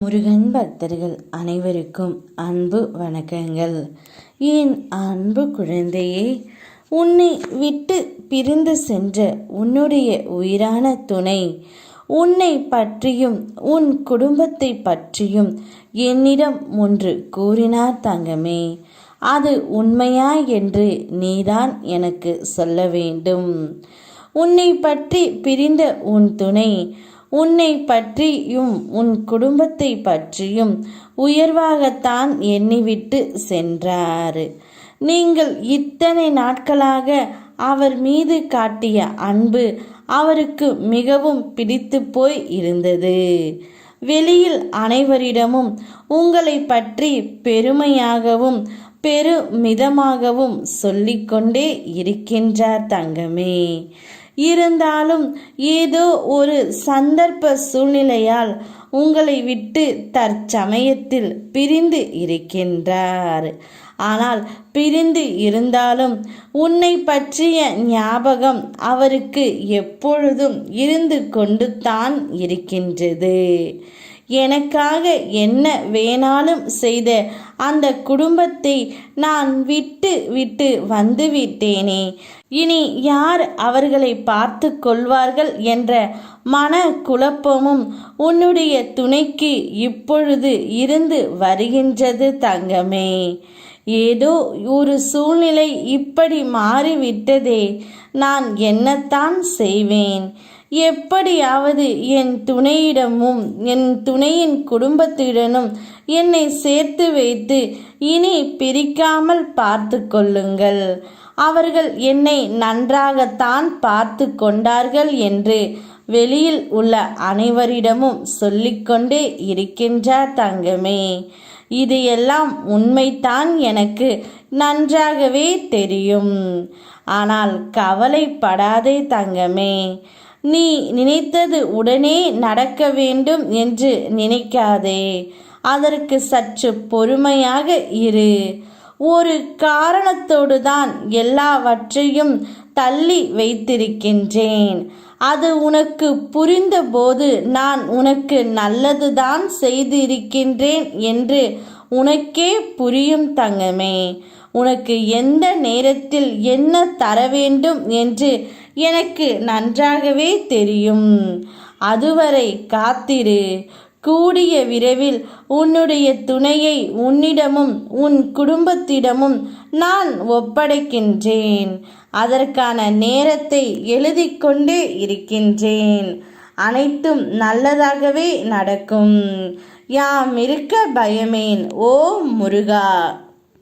முருகன் பக்தர்கள் அனைவருக்கும் அன்பு வணக்கங்கள். என் அன்பு குழந்தையே, உன்னை விட்டு பிரிந்து சென்ற உன்னுடைய உயிரான துணை உன்னை பற்றியும் உன் குடும்பத்தை பற்றியும் என்னிடம் ஒன்று கூறினார் தங்கமே. அது உண்மையா என்று நீதான் எனக்கு சொல்ல வேண்டும். உன்னை பற்றி பிரிந்த உன் துணை உன்னை பற்றியும் உன் குடும்பத்தை பற்றியும் உயர்வாகத்தான் எண்ணிவிட்டு சென்றார். நீங்கள் இத்தனை நாட்களாக அவர் மீது காட்டிய அன்பு அவருக்கு மிகவும் பிடித்து போய் இருந்தது. வெளியில் அனைவரிடமும் உங்களை பற்றி பெருமையாகவும் பெருமிதமாகவும் சொல்லிக்கொண்டே இருக்கின்றார் தங்கமே. இருந்தாலும் ஏதோ ஒரு சந்தர்ப்ப சூழ்நிலையால் உங்களை விட்டு தற்சமயத்தில் பிரிந்து இருக்கின்றார். ஆனால் பிரிந்து இருந்தாலும் உன்னை பற்றிய ஞாபகம் அவருக்கு எப்பொழுதும் இருந்து கொண்டு தான் இருக்கின்றது. எனக்காக என்ன வேணாலும் செய்த அந்த குடும்பத்தை நான் விட்டு வந்து விட்டேனே, இனி யார் அவர்களை பார்த்து கொள்வார்கள் என்ற மன குழப்பமும் உன்னுடைய துணைக்கு இப்பொழுது இருந்து வருகின்றது தங்கமே. ஏதோ ஒரு சூழ்நிலை இப்படி மாறிவிட்டதே, நான் என்னத்தான் செய்வேன்? எப்படியாவது என் துணையிடமும் என் துணையின் குடும்பத்துடனும் என்னை சேர்த்து வைத்து இனி பிரிக்காமல் பார்த்து கொள்ளுங்கள். அவர்கள் என்னை நன்றாகத்தான் பார்த்து கொண்டார்கள் என்று வெளியில் உள்ள அனைவரிடமும் சொல்லிக்கொண்டே இருக்கின்றார் தங்கமே. இது எல்லாம் உண்மைதான், எனக்கு நன்றாகவே தெரியும். ஆனால் கவலைப்படாதே தங்கமே. நீ நினைத்தது உடனே நடக்க வேண்டும் என்று நினைக்காதே. அதற்கு சற்று பொறுமையாக இரு. ஒரு காரணத்தோடு தான் எல்லாவற்றையும் தள்ளி வைத்திருக்கின்றேன். அது உனக்கு புரிந்தபோது நான் உனக்கு நல்லதுதான் செய்திருக்கின்றேன் என்று உனக்கே புரியும் தங்கமே. உனக்கு எந்த நேரத்தில் என்ன தர வேண்டும் என்று எனக்கு நன்றாகவே தெரியும். அதுவரை காத்திரு. கூடிய விரைவில் உன்னுடைய துணையை உன்னிடமும் உன் குடும்பத்திடமும் நான் ஒப்படைக்கின்றேன். அதற்கான நேரத்தை எழுதி கொண்டே இருக்கின்றேன். அனைத்தும் நல்லதாகவே நடக்கும். யாம் இருக்க பயமேன். ஓ முருகா.